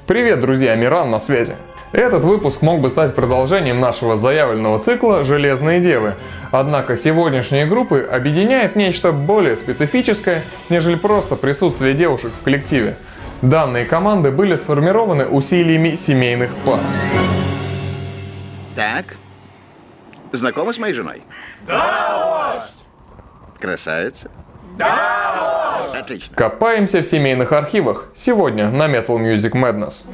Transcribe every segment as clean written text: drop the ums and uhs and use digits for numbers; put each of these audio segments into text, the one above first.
Привет, друзья, Миран на связи. Этот выпуск мог бы стать продолжением нашего заявленного цикла «Железные девы». Однако сегодняшние группы объединяет нечто более специфическое, нежели просто присутствие девушек в коллективе. Данные команды были сформированы усилиями семейных пар. Так, знакомы с моей женой? Да, вождь! Красавица? Да, вождь! Отлично. Копаемся в семейных архивах. Сегодня на Metal Music Madness.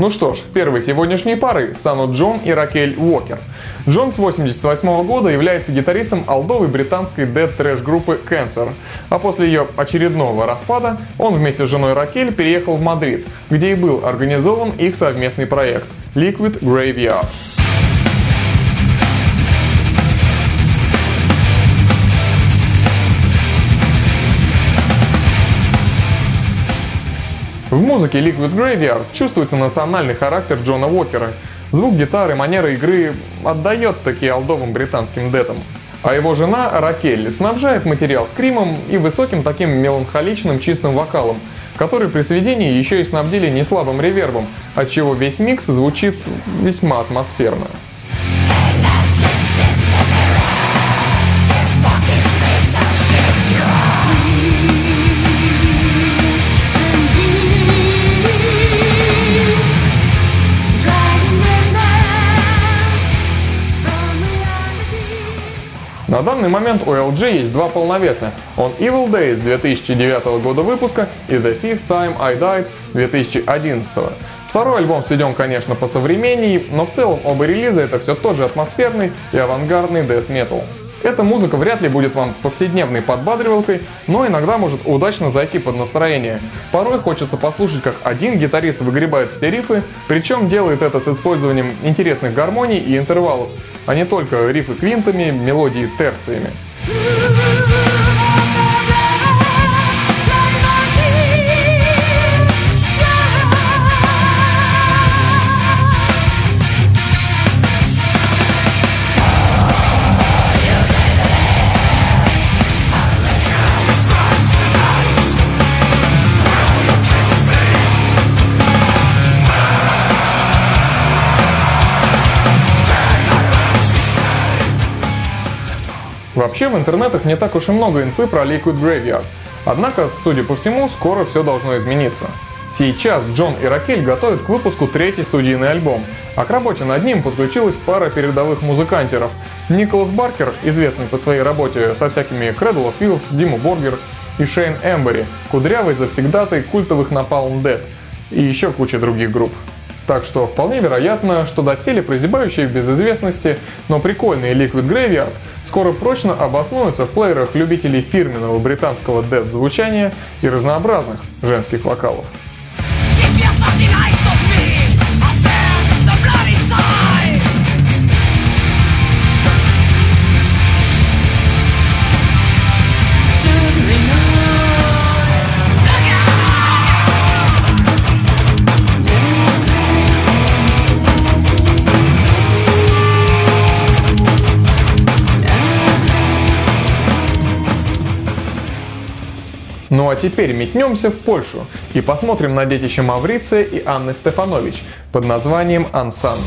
Ну что ж, первой сегодняшней парой станут Джон и Ракель Уокер. Джон с 1988 года является гитаристом олдовой британской дэт-трэш группы Cancer, а после ее очередного распада он вместе с женой Ракель переехал в Мадрид, где и был организован их совместный проект Liquid Graveyard. В музыке Liquid Graveyard чувствуется национальный характер Джона Уокера. Звук гитары, манера игры отдает таки олдовым британским дэтам. А его жена Ракель снабжает материал скримом и высоким таким меланхоличным чистым вокалом, который при сведении еще и снабдили неслабым ревербом, отчего весь микс звучит весьма атмосферно. На данный момент у LG есть два полновеса. On Evil Days 2009 года выпуска и The Fifth Time I Died 2011. Второй альбом сведен, конечно, по современней, но в целом оба релиза это все тот же атмосферный и авангардный death metal. Эта музыка вряд ли будет вам повседневной подбадривалкой, но иногда может удачно зайти под настроение. Порой хочется послушать, как один гитарист выгребает все рифы, причем делает это с использованием интересных гармоний и интервалов, а не только рифы квинтами, мелодии терциями. Вообще в интернетах не так уж и много инфы про Liquid Graveyard. Однако, судя по всему, скоро все должно измениться. Сейчас Джон и Ракель готовят к выпуску третий студийный альбом, а к работе над ним подключилась пара передовых музыкантеров. Николас Баркер, известный по своей работе со всякими Cradle of Filth, Диму Боргер и Шейн Эмбери, кудрявый завсегдатай культовых Napalm Death и еще куча других групп. Так что вполне вероятно, что доселе прозябающие в безызвестности, но прикольные Liquid Graveyard скоро прочно обоснуются в плеерах любителей фирменного британского дэт-звучания и разнообразных женских вокалов. Ну а теперь метнемся в Польшу и посмотрим на детище Мавриция и Анны Стефанович под названием «Ансан».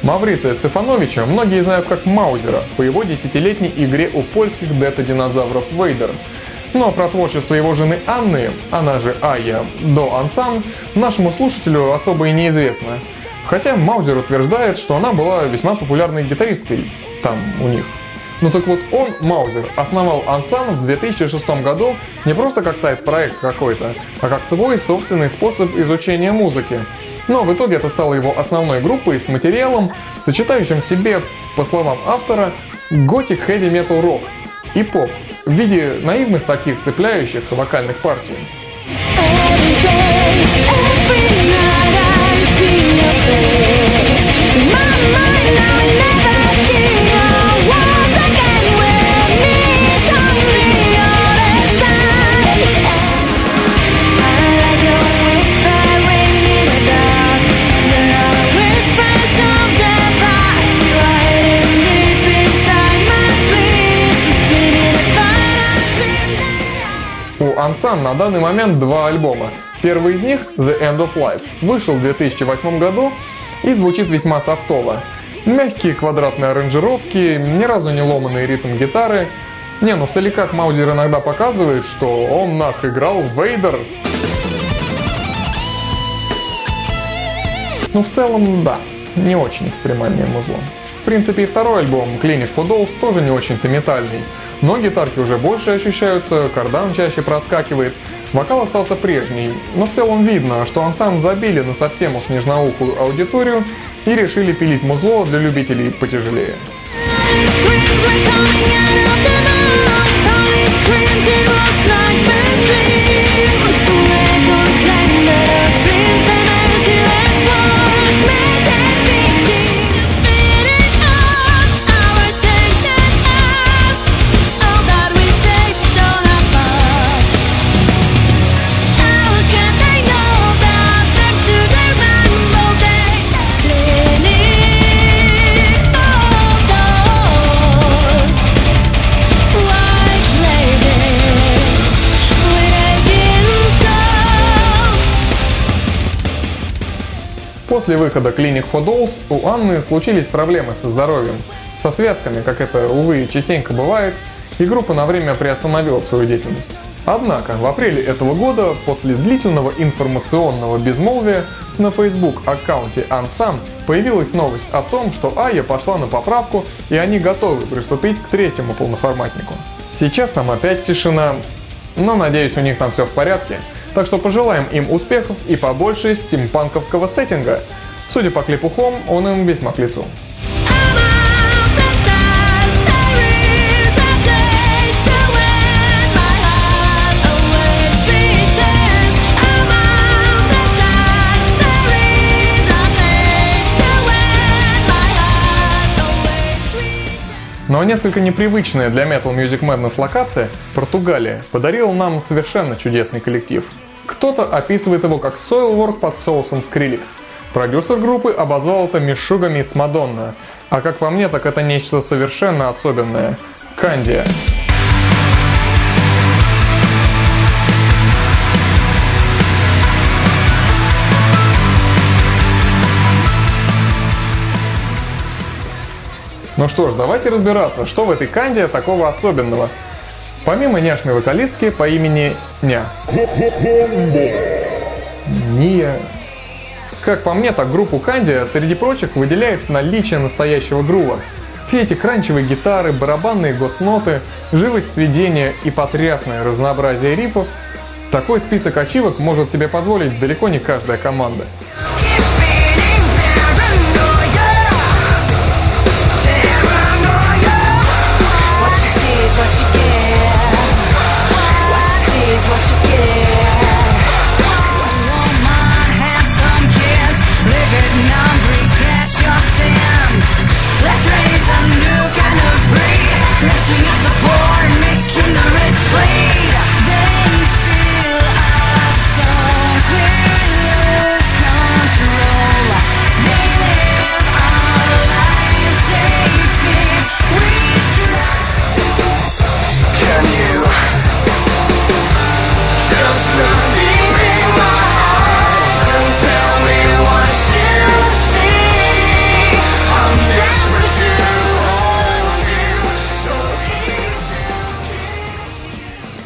Мавриция Стефановича многие знают как Маузера по его десятилетней игре у польских дето-динозавров Вейдеров. Но про творчество его жены Анны, она же Ая, до Ансан, нашему слушателю особо и неизвестно. Хотя Маузер утверждает, что она была весьма популярной гитаристкой там у них. Ну так вот он, Маузер, основал Ансан в 2006 году не просто как сайт-проект какой-то, а как свой собственный способ изучения музыки. Но в итоге это стало его основной группой с материалом, сочетающим в себе, по словам автора, готик, хэви метал рок и поп в виде наивных таких цепляющих вокальных партий. Unsung на данный момент 2 альбома. Первый из них, The End of Life, вышел в 2008 году и звучит весьма софтово. Мягкие квадратные аранжировки, ни разу не ломанный ритм гитары. В соликах Маузер иногда показывает, что он играл Вейдер. В целом, да, не очень экстремальное музло. В принципе, и второй альбом, Clinic for Dolls, тоже не очень-то метальный. Но гитарки уже больше ощущаются, кардан чаще проскакивает. Вокал остался прежний, но в целом видно, что Unsung забили на совсем уж нежноухую аудиторию и решили пилить музло для любителей потяжелее. После выхода Clinic for Dolls у Анны случились проблемы со здоровьем. Со связками, как это, увы, частенько бывает, и группа на время приостановила свою деятельность. Однако в апреле этого года, после длительного информационного безмолвия, на Facebook-аккаунте Unsung появилась новость о том, что Айя пошла на поправку и они готовы приступить к третьему полноформатнику. Сейчас там опять тишина, но надеюсь, у них там все в порядке. Так что пожелаем им успехов и побольше стимпанковского сеттинга. Судя по клипу Home, он им весьма к лицу. Но несколько непривычная для Metal Music Madness локация, Португалия, подарила нам совершенно чудесный коллектив. Кто-то описывает его как Soilwork под соусом Skrillex. Продюсер группы обозвал это Meshuggah meets Madonna. А как по мне, так это нечто совершенно особенное. Кандия. Ну что ж, давайте разбираться, что в этой Кандии такого особенного. Помимо няшной вокалистки по имени Ня. Ния. Как по мне, так группу Кандия среди прочих выделяет наличие настоящего грува. Все эти кранчевые гитары, барабанные госноты, живость сведения и потрясное разнообразие рифов. Такой список ачивок может себе позволить далеко не каждая команда.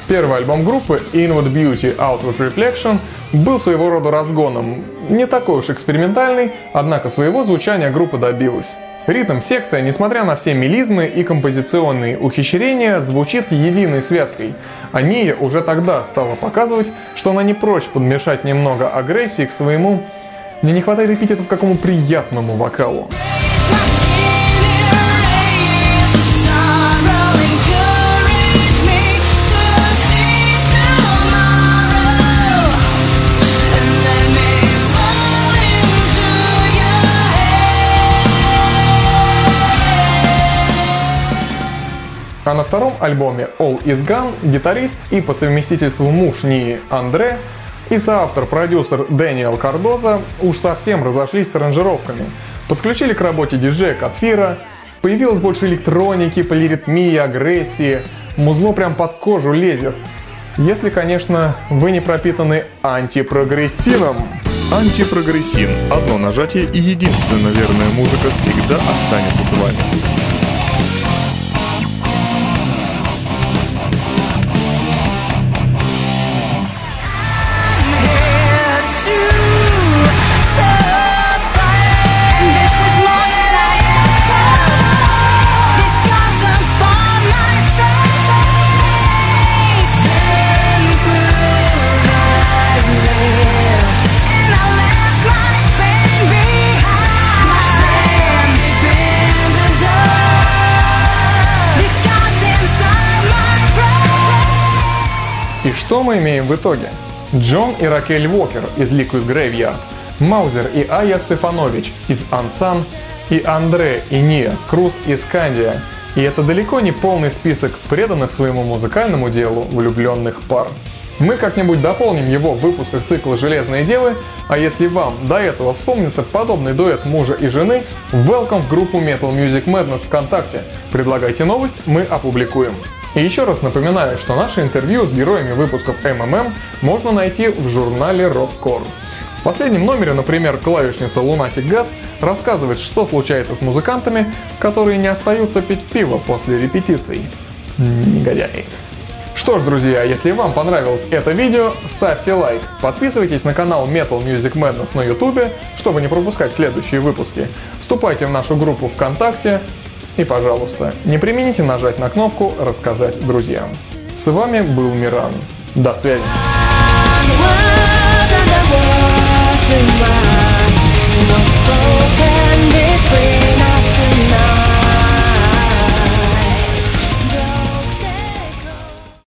Первый альбом группы Inward Beauty Outward Reflection был своего рода разгоном. Не такой уж экспериментальный, однако своего звучания группа добилась. Ритм-секция, несмотря на все мелизмы и композиционные ухищрения, звучит единой связкой. А Ния уже тогда стала показывать, что она не прочь подмешать немного агрессии к своему, мне не хватает эпитетов, какому приятному вокалу. А на втором альбоме All Is Gone гитарист и по совместительству муж Нии Андре и соавтор-продюсер Дэниел Кардоза уж совсем разошлись с аранжировками. Подключили к работе диджея Катфира, появилось больше электроники, полиритмии, агрессии, музло прям под кожу лезет. Если, конечно, вы не пропитаны антипрогрессивом. Антипрогрессин. Одно нажатие и единственная верная музыка всегда останется с вами. И что мы имеем в итоге? Джон и Ракель Уокер из Liquid Graveyard, Маузер и Айя Стефанович из Ансан, и Андре и Ния Круз из Кандия. И это далеко не полный список преданных своему музыкальному делу влюбленных пар. Мы как-нибудь дополним его в выпусках цикла «Железные девы», а если вам до этого вспомнится подобный дуэт мужа и жены, welcome в группу Metal Music Madness ВКонтакте. Предлагайте новость, мы опубликуем. И еще раз напоминаю, что наше интервью с героями выпусков МММ можно найти в журнале Rockcore. В последнем номере, например, клавишница Lunatic Gas рассказывает, что случается с музыкантами, которые не остаются пить пиво после репетиций. Негодяи. Что ж, друзья, если вам понравилось это видео, ставьте лайк, подписывайтесь на канал Metal Music Madness на YouTube, чтобы не пропускать следующие выпуски, вступайте в нашу группу ВКонтакте и, пожалуйста, не премините нажать на кнопку «Рассказать друзьям». С вами был Миран. До связи.